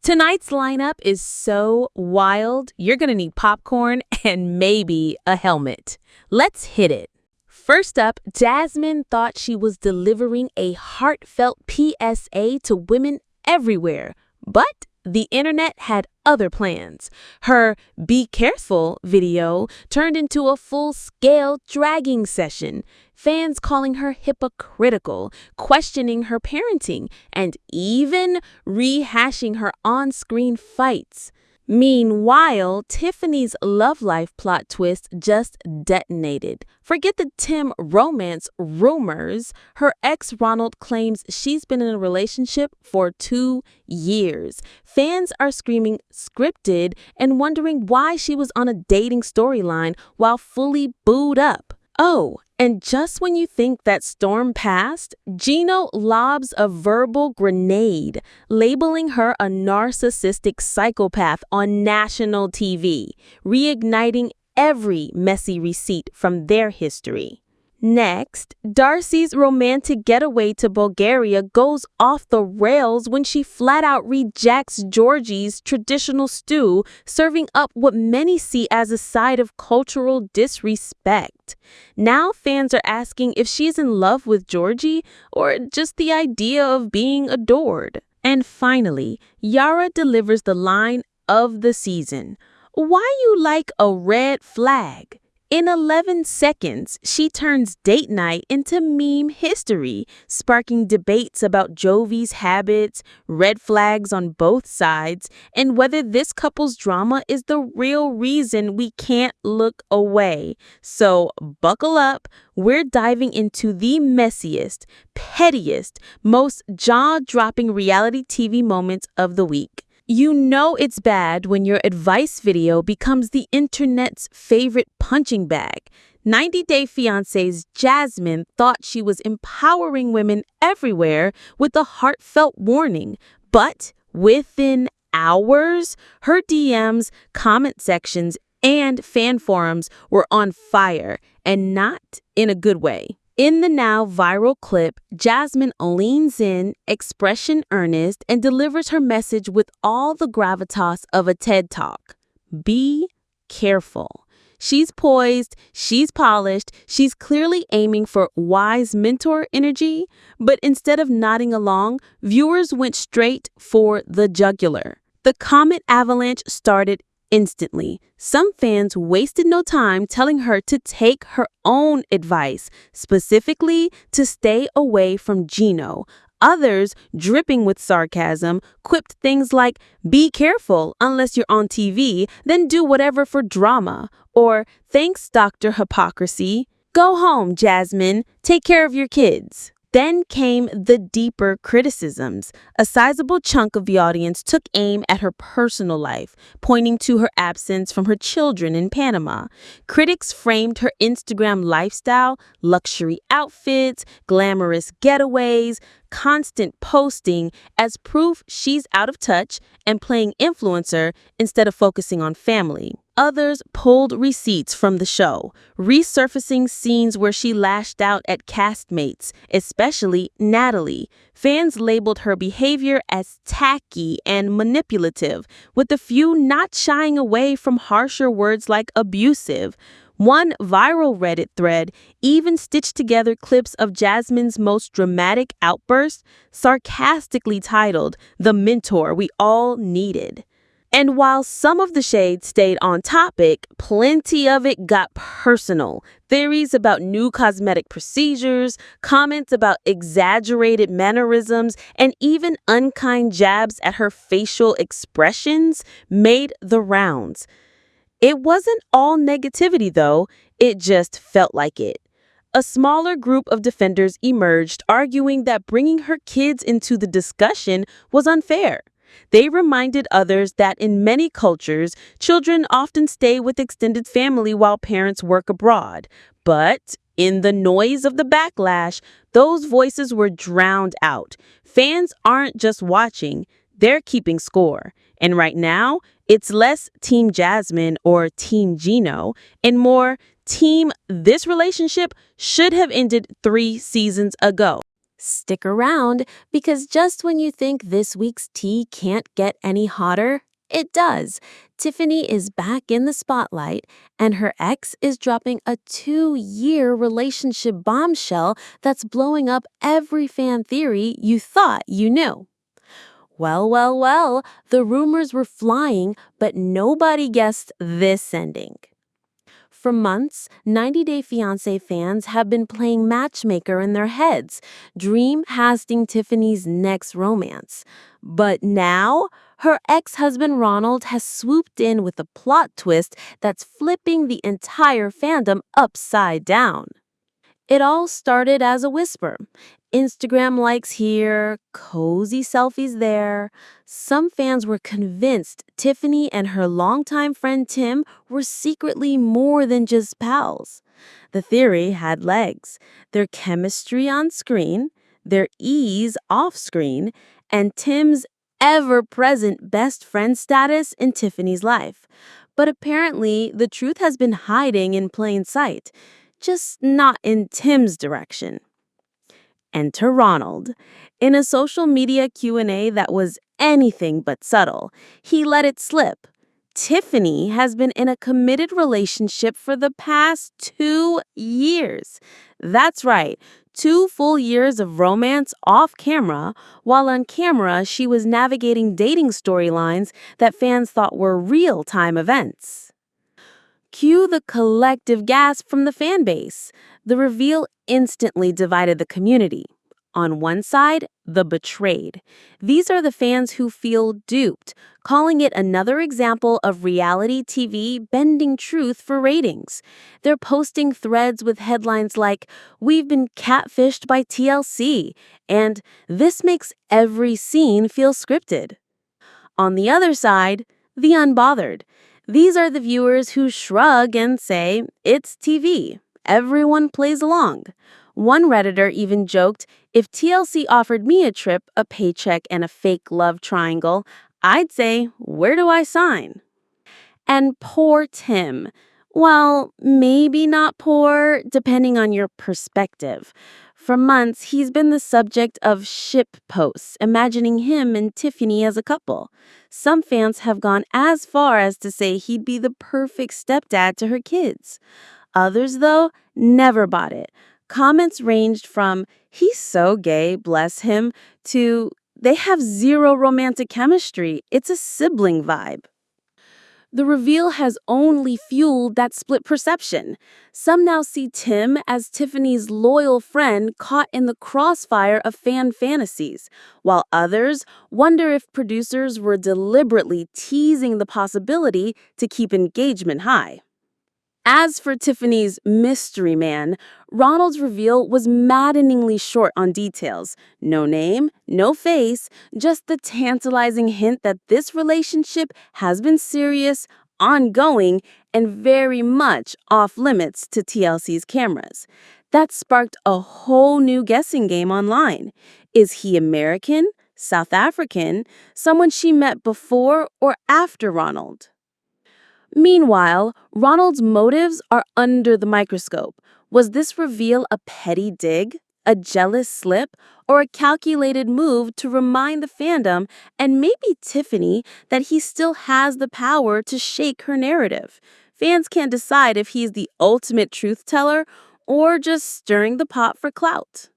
Tonight's lineup is so wild, you're gonna need popcorn and maybe a helmet. Let's hit it. First up, Jasmine thought she was delivering a heartfelt PSA to women everywhere, but the internet had other plans. Her "Be Careful" video turned into a full-scale dragging session, fans calling her hypocritical, questioning her parenting, and even rehashing her on-screen fights. Meanwhile, Tiffany's love life plot twist just detonated. Forget the Tim romance rumors. Her ex Ronald claims she's been in a relationship for 2 years. Fans are screaming scripted and wondering why she was on a dating storyline while fully booed up. Oh, and just when you think that storm passed, Gino lobs a verbal grenade, labeling her a narcissistic psychopath on national TV, reigniting every messy receipt from their history. Next, Darcy's romantic getaway to Bulgaria goes off the rails when she flat out rejects Georgie's traditional stew, serving up what many see as a side of cultural disrespect. Now fans are asking if she's in love with Georgie or just the idea of being adored. And finally, Yara delivers the line of the season. Why you like a red flag? In 11 seconds, she turns date night into meme history, sparking debates about Jovi's habits, red flags on both sides, and whether this couple's drama is the real reason we can't look away. So buckle up, we're diving into the messiest, pettiest, most jaw-dropping reality TV moments of the week. You know it's bad when your advice video becomes the internet's favorite punching bag. 90 Day Fiancé's Jasmine thought she was empowering women everywhere with a heartfelt warning, but within hours, her DMs, comment sections, and fan forums were on fire, and not in a good way. In the now viral clip, Jasmine leans in, expression earnest, and delivers her message with all the gravitas of a TED Talk. Be careful. She's poised, she's polished, she's clearly aiming for wise mentor energy, but instead of nodding along, viewers went straight for the jugular. The comment avalanche started instantly. Some fans wasted no time telling her to take her own advice, specifically to stay away from Gino. Others, dripping with sarcasm, quipped things like, "Be careful, unless you're on TV, then do whatever for drama," or "Thanks, Dr. Hypocrisy. Go home, Jasmine. Take care of your kids." Then came the deeper criticisms. A sizable chunk of the audience took aim at her personal life, pointing to her absence from her children in Panama. Critics framed her Instagram lifestyle, luxury outfits, glamorous getaways, constant posting as proof she's out of touch and playing influencer instead of focusing on family. Others pulled receipts from the show, resurfacing scenes where she lashed out at castmates, especially Natalie. Fans labeled her behavior as tacky and manipulative, with a few not shying away from harsher words like abusive. One viral Reddit thread even stitched together clips of Jasmine's most dramatic outburst, sarcastically titled, "The Mentor We All Needed." And while some of the shade stayed on topic, plenty of it got personal. Theories about new cosmetic procedures, comments about exaggerated mannerisms, and even unkind jabs at her facial expressions made the rounds. It wasn't all negativity, though. It just felt like it. A smaller group of defenders emerged, arguing that bringing her kids into the discussion was unfair. They reminded others that in many cultures, children often stay with extended family while parents work abroad. But in the noise of the backlash, those voices were drowned out. Fans aren't just watching, they're keeping score. And right now, it's less Team Jasmine or Team Gino and more Team this relationship should have ended 3 seasons ago. Stick around, because just when you think this week's tea can't get any hotter, it does. Tiffany is back in the spotlight, and her ex is dropping a 2-year relationship bombshell that's blowing up every fan theory you thought you knew. Well, the rumors were flying, but nobody guessed this ending. For months, 90 Day Fiancé fans have been playing matchmaker in their heads, dream-casting Tiffany's next romance. But now, her ex-husband Ronald has swooped in with a plot twist that's flipping the entire fandom upside down. It all started as a whisper. Instagram likes here, cozy selfies there. Some fans were convinced Tiffany and her longtime friend Tim were secretly more than just pals. The theory had legs: their chemistry on screen, their ease off screen, and Tim's ever-present best friend status in Tiffany's life. But apparently, the truth has been hiding in plain sight, just not in Tim's direction. Enter Ronald. In a social media Q&A that was anything but subtle, he let it slip. Tiffany has been in a committed relationship for the past 2 years. That's right, 2 full years of romance off camera, while on camera she was navigating dating storylines that fans thought were real-time events. Cue the collective gasp from the fan base. The reveal instantly divided the community. On one side, the betrayed. These are the fans who feel duped, calling it another example of reality TV bending truth for ratings. They're posting threads with headlines like, "We've been catfished by TLC," and "This makes every scene feel scripted." On the other side, the unbothered. These are the viewers who shrug and say, "It's TV. Everyone plays along." One Redditor even joked, "If TLC offered me a trip, a paycheck, and a fake love triangle, I'd say, where do I sign?" And poor Tim. Well, maybe not poor, depending on your perspective. For months, he's been the subject of ship posts, imagining him and Tiffany as a couple. Some fans have gone as far as to say he'd be the perfect stepdad to her kids. Others, though, never bought it. Comments ranged from, "He's so gay, bless him," to, "They have zero romantic chemistry. It's a sibling vibe." The reveal has only fueled that split perception. Some now see Tim as Tiffany's loyal friend caught in the crossfire of fan fantasies, while others wonder if producers were deliberately teasing the possibility to keep engagement high. As for Tiffany's mystery man, Ronald's reveal was maddeningly short on details. No name, no face, just the tantalizing hint that this relationship has been serious, ongoing, and very much off limits to TLC's cameras. That sparked a whole new guessing game online. Is he American, South African, someone she met before or after Ronald? Meanwhile, Ronald's motives are under the microscope. Was this reveal a petty dig, a jealous slip, or a calculated move to remind the fandom and maybe Tiffany that he still has the power to shake her narrative? Fans can't decide if he's the ultimate truth teller or just stirring the pot for clout.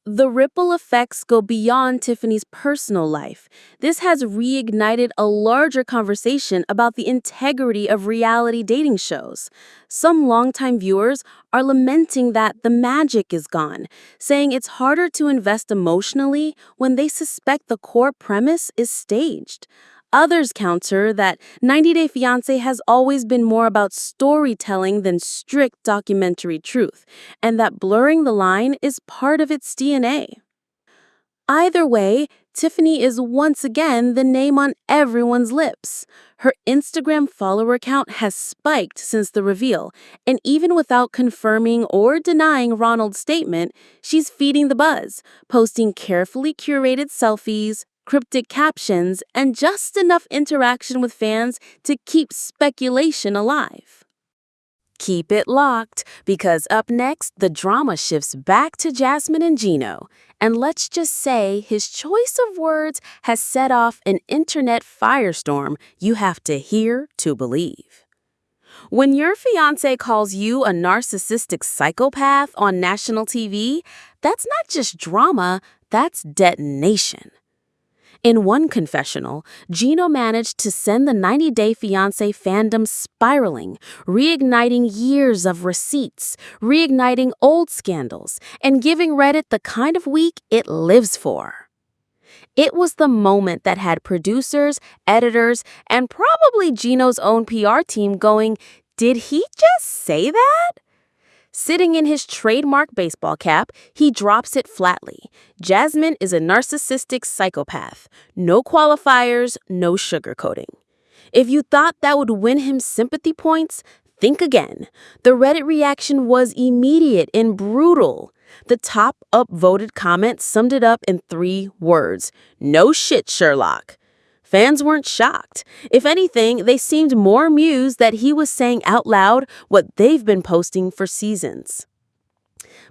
The ripple effects go beyond Tiffany's personal life. This has reignited a larger conversation about the integrity of reality dating shows. Some longtime viewers are lamenting that the magic is gone, saying it's harder to invest emotionally when they suspect the core premise is staged. Others counter that 90 Day Fiancé has always been more about storytelling than strict documentary truth, and that blurring the line is part of its DNA. Either way, Tiffany is once again the name on everyone's lips. Her Instagram follower count has spiked since the reveal, and even without confirming or denying Ronald's statement, she's feeding the buzz, posting carefully curated selfies, cryptic captions, and just enough interaction with fans to keep speculation alive. Keep it locked, because up next, the drama shifts back to Jasmine and Gino. And let's just say his choice of words has set off an internet firestorm you have to hear to believe. When your fiancé calls you a narcissistic psychopath on national TV, that's not just drama, that's detonation. In one confessional, Gino managed to send the 90-Day Fiancé fandom spiraling, reigniting years of receipts, reigniting old scandals, and giving Reddit the kind of week it lives for. It was the moment that had producers, editors, and probably Gino's own PR team going, "Did he just say that?" Sitting in his trademark baseball cap, he drops it flatly. Jasmine is a narcissistic psychopath. No qualifiers, no sugarcoating. If you thought that would win him sympathy points, think again. The Reddit reaction was immediate and brutal. The top upvoted comment summed it up in 3 words. "No shit, Sherlock." Fans weren't shocked. If anything, they seemed more amused that he was saying out loud what they've been posting for seasons.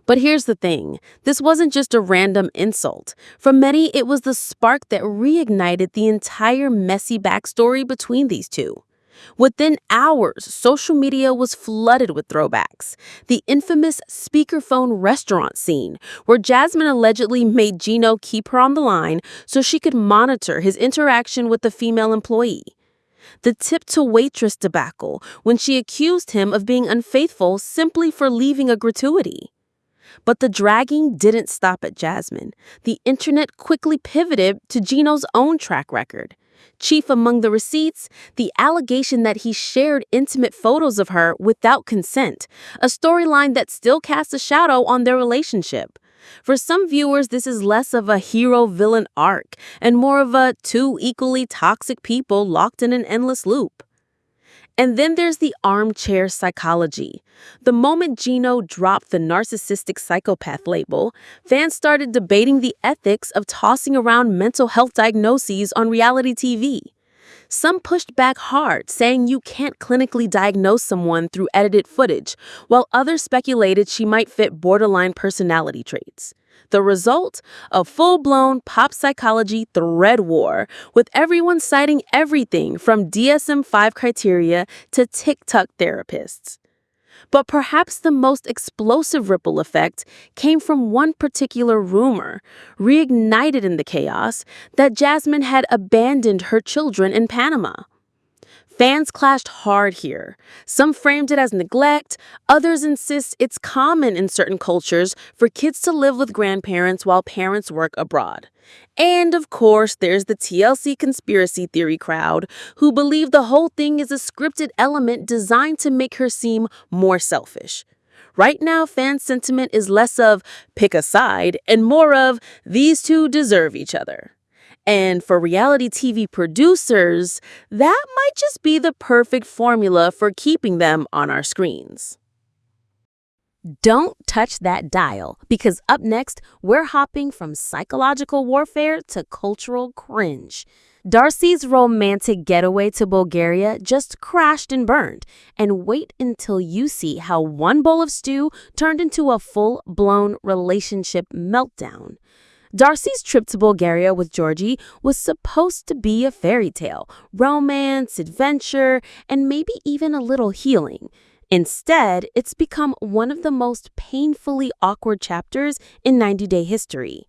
But here's the thing. This wasn't just a random insult. For many, it was the spark that reignited the entire messy backstory between these two. Within hours, social media was flooded with throwbacks. The infamous speakerphone restaurant scene, where Jasmine allegedly made Gino keep her on the line so she could monitor his interaction with the female employee. The tip-to-waitress debacle, when she accused him of being unfaithful simply for leaving a gratuity. But the dragging didn't stop at Jasmine. The internet quickly pivoted to Gino's own track record. Chief among the receipts, the allegation that he shared intimate photos of her without consent, a storyline that still casts a shadow on their relationship. For some viewers, this is less of a hero-villain arc and more of a two equally toxic people locked in an endless loop. And then there's the armchair psychology. The moment Gino dropped the narcissistic psychopath label, fans started debating the ethics of tossing around mental health diagnoses on reality TV. Some pushed back hard, saying you can't clinically diagnose someone through edited footage, while others speculated she might fit borderline personality traits. The result? A full-blown pop psychology thread war, with everyone citing everything from DSM-5 criteria to TikTok therapists. But perhaps the most explosive ripple effect came from one particular rumor, reignited in the chaos, that Jasmine had abandoned her children in Panama. Fans clashed hard here. Some framed it as neglect, others insist it's common in certain cultures for kids to live with grandparents while parents work abroad. And of course, there's the TLC conspiracy theory crowd, who believe the whole thing is a scripted element designed to make her seem more selfish. Right now, fan sentiment is less of pick a side and more of these two deserve each other. And for reality TV producers, that might just be the perfect formula for keeping them on our screens. Don't touch that dial, because up next, we're hopping from psychological warfare to cultural cringe. Darcy's romantic getaway to Bulgaria just crashed and burned. And wait until you see how one bowl of stew turned into a full-blown relationship meltdown. Darcy's trip to Bulgaria with Georgie was supposed to be a fairy tale, romance, adventure, and maybe even a little healing. Instead, it's become one of the most painfully awkward chapters in 90-day history.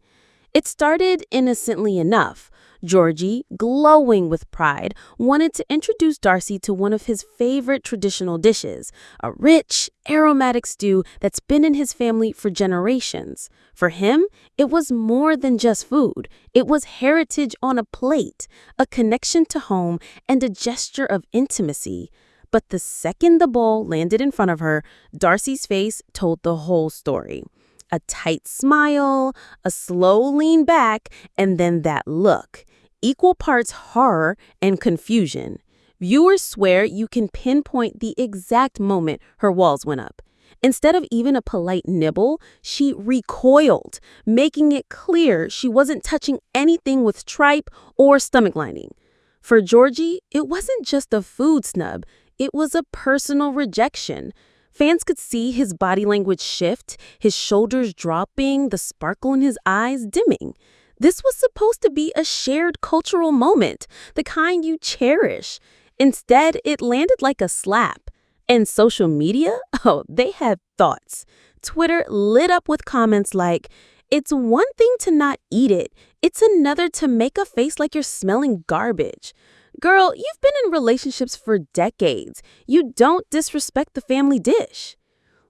It started innocently enough. Georgie, glowing with pride, wanted to introduce Darcy to one of his favorite traditional dishes, a rich, aromatic stew that's been in his family for generations. For him, it was more than just food. It was heritage on a plate, a connection to home, and a gesture of intimacy. But the second the bowl landed in front of her, Darcy's face told the whole story. A tight smile, a slow lean back, and then that look. Equal parts horror and confusion. Viewers swear you can pinpoint the exact moment her walls went up. Instead of even a polite nibble, she recoiled, making it clear she wasn't touching anything with tripe or stomach lining. For Georgie, it wasn't just a food snub, it was a personal rejection. Fans could see his body language shift, his shoulders dropping, the sparkle in his eyes dimming. This was supposed to be a shared cultural moment, the kind you cherish. Instead, it landed like a slap. And social media? Oh, they had thoughts. Twitter lit up with comments like, "It's one thing to not eat it. It's another to make a face like you're smelling garbage." Girl, you've been in relationships for decades. You don't disrespect the family dish.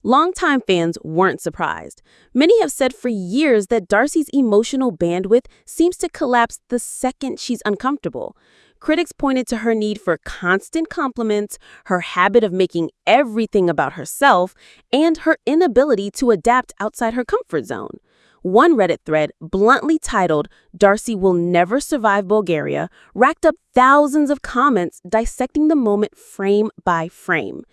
Longtime fans weren't surprised. Many have said for years that Darcy's emotional bandwidth seems to collapse the second she's uncomfortable. Critics pointed to her need for constant compliments, her habit of making everything about herself, and her inability to adapt outside her comfort zone. One Reddit thread, bluntly titled, "Darcy Will Never Survive Bulgaria," racked up thousands of comments dissecting the moment frame by frame.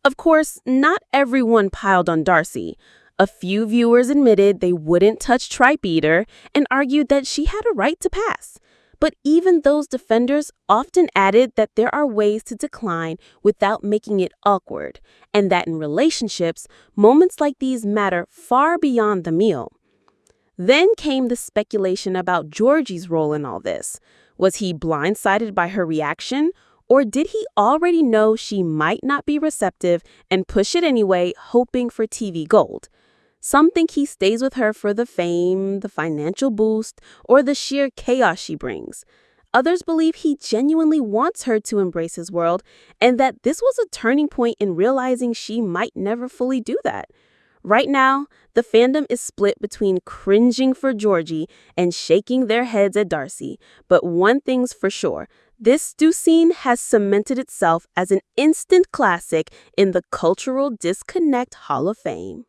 Of course, not everyone piled on Darcy. A few viewers admitted they wouldn't touch Tripe Eater and argued that she had a right to pass. But even those defenders often added that there are ways to decline without making it awkward, and that in relationships, moments like these matter far beyond the meal. Then came the speculation about Georgie's role in all this. Was he blindsided by her reaction, or did he already know she might not be receptive and push it anyway, hoping for TV gold? Some think he stays with her for the fame, the financial boost, or the sheer chaos she brings. Others believe he genuinely wants her to embrace his world, and that this was a turning point in realizing she might never fully do that. Right now, the fandom is split between cringing for Georgie and shaking their heads at Darcy. But one thing's for sure, this stew scene has cemented itself as an instant classic in the Cultural Disconnect Hall of Fame.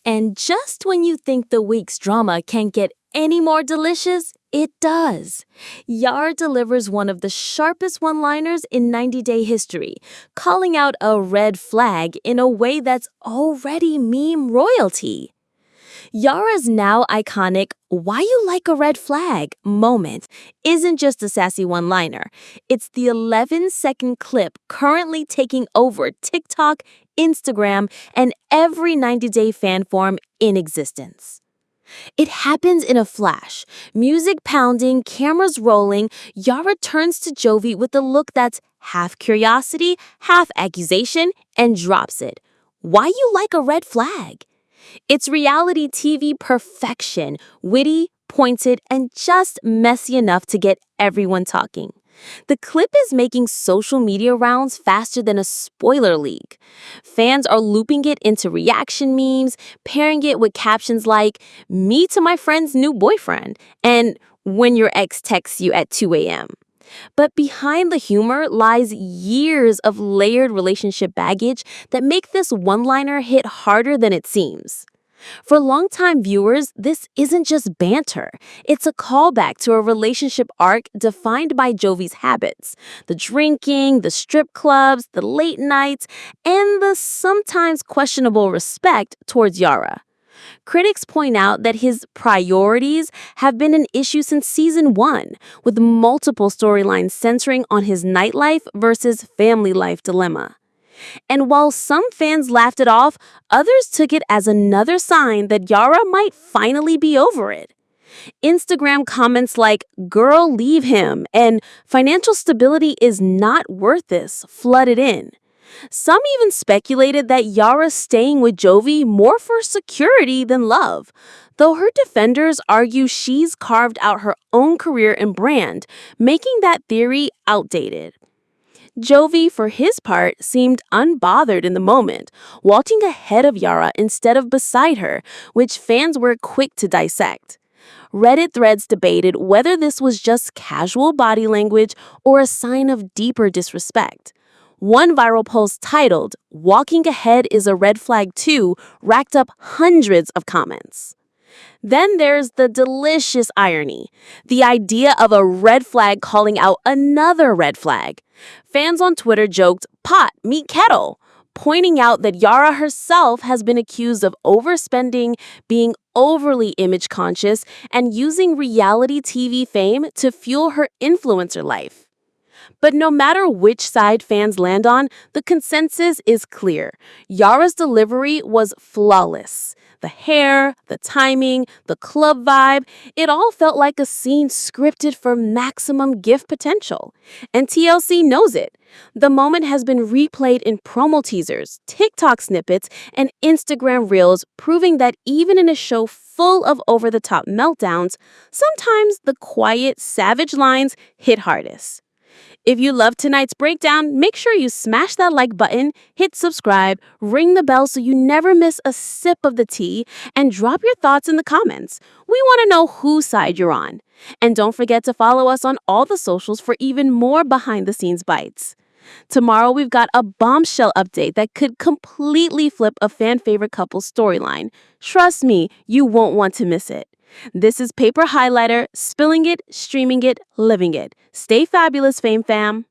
And just when you think the week's drama can't get any more delicious, it does. Yara delivers one of the sharpest one-liners in 90-day history, calling out a red flag in a way that's already meme royalty. Yara's now iconic "why you like a red flag" moment isn't just a sassy one-liner. It's the 11-second clip currently taking over TikTok, Instagram, and every 90-day fan form in existence. It happens in a flash. Music pounding, cameras rolling, Yara turns to Jovi with a look that's half curiosity, half accusation, and drops it. "Why you like a red flag?" It's reality TV perfection, witty, pointed, and just messy enough to get everyone talking. The clip is making social media rounds faster than a spoiler leak. Fans are looping it into reaction memes, pairing it with captions like, "Me to my friend's new boyfriend," and "when your ex texts you at 2 a.m." But behind the humor lies years of layered relationship baggage that make this one-liner hit harder than it seems. For longtime viewers, this isn't just banter. It's a callback to a relationship arc defined by Jovi's habits: the drinking, the strip clubs, the late nights, and the sometimes questionable respect towards Yara. Critics point out that his priorities have been an issue since season 1, with multiple storylines centering on his nightlife versus family life dilemma. And while some fans laughed it off, others took it as another sign that Yara might finally be over it. Instagram comments like, "Girl, leave him," and "financial stability is not worth this" flooded in. Some even speculated that Yara's staying with Jovi more for security than love, though her defenders argue she's carved out her own career and brand, making that theory outdated. Jovi, for his part, seemed unbothered in the moment, walking ahead of Yara instead of beside her, which fans were quick to dissect. Reddit threads debated whether this was just casual body language or a sign of deeper disrespect. One viral post titled, "Walking ahead is a red flag too," racked up hundreds of comments. Then there's the delicious irony, the idea of a red flag calling out another red flag. Fans on Twitter joked, "Pot, meet kettle," pointing out that Yara herself has been accused of overspending, being overly image conscious, and using reality TV fame to fuel her influencer life. But no matter which side fans land on, the consensus is clear. Yara's delivery was flawless. The hair, the timing, the club vibe, it all felt like a scene scripted for maximum gift potential. And TLC knows it. The moment has been replayed in promo teasers, TikTok snippets, and Instagram reels, proving that even in a show full of over-the-top meltdowns, sometimes the quiet, savage lines hit hardest. If you loved tonight's breakdown, make sure you smash that like button, hit subscribe, ring the bell so you never miss a sip of the tea, and drop your thoughts in the comments. We want to know whose side you're on. And don't forget to follow us on all the socials for even more behind-the-scenes bites. Tomorrow, we've got a bombshell update that could completely flip a fan-favorite couple's storyline. Trust me, you won't want to miss it. This is Paper Highlighter, spilling it, streaming it, living it. Stay fabulous, Fame Fam.